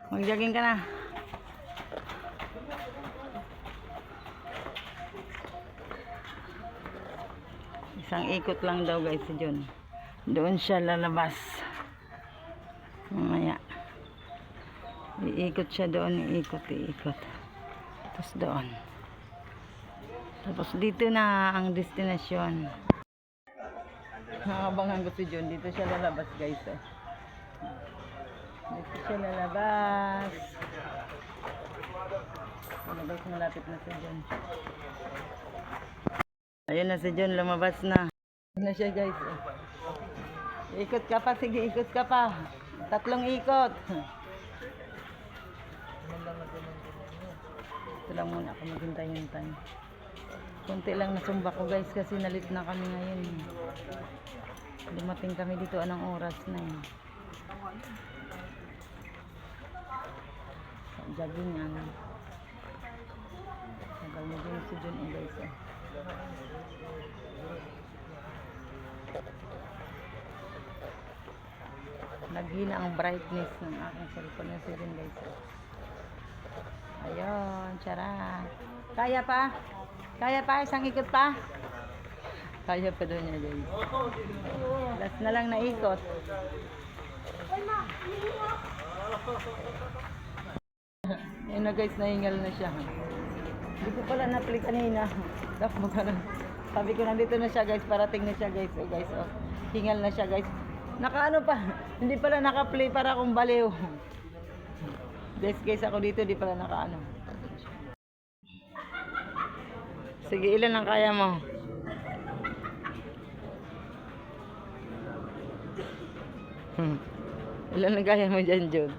Mag-jogging ka na. Isang ikot lang daw guys si John. Doon siya lalabas. Mamaya. Iikot siya doon, iikot. Tapos doon. Tapos dito na ang destinasyon. Nakabangan ko si John. Dito siya lalabas guys. Dito siya lalabas. Lalabas, malapit na si John. Ayun na si John, lumabas na. Ayun na siya guys. Ikot ka pa, sige, ikot ka pa. 3 ikot. Ito lang muna ako maghintay-hintay. Kunti lang nasumba ko guys kasi nalit na kami ngayon. Dumating kami dito anong oras na eh. Jogging yan. Tagal na din si John guys eh. Naghina ang brightness ng aking cellphone na si John guys eh. Ayun, tara. Kaya pa? Kaya pa? Isang ikot pa? Kaya pa doon niya guys. Last na lang na ikot. Ayun na guys, nahingal na siya. Hindi ko pala na-play kanina. Sabi ko nandito na siya guys, parating na siya guys. Oh guys, oh. Hingal na siya guys. Nakaano pa? Hindi pala naka-play para akong baliw. Guys ako dito, di pala nakaano. Sige, ilan ang kaya mo? Ilan ang kaya mo dyan, John?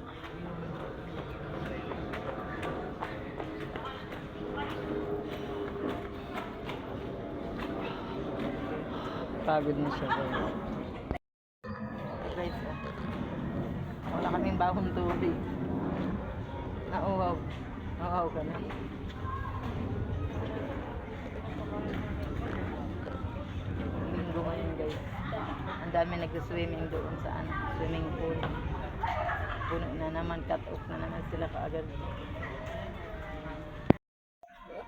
Pagod na siya guys. Wala kaming bahong tubig. Nauwaw ka na. Linggo ngayon guys. Ang dami nag-swimming doon sa swimming pool. Puno na naman, cut off na naman sila kaagad.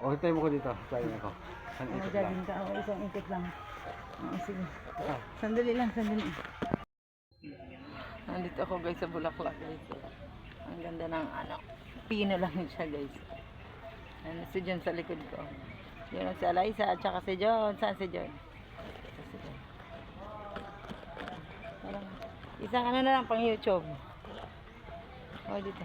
Okay, tayo mo ko dito. Tayo ako. Jogging ka ako, isang ikot lang. Sige. Sandali lang. Nandito ako guys sa Bulaklak guys. Ang ganda ng pino lang siya guys. Ano si John sa likod ko. Yun si Alaysa at saka si John. Saan si John? Parang isang na lang pang YouTube. Oh, dito.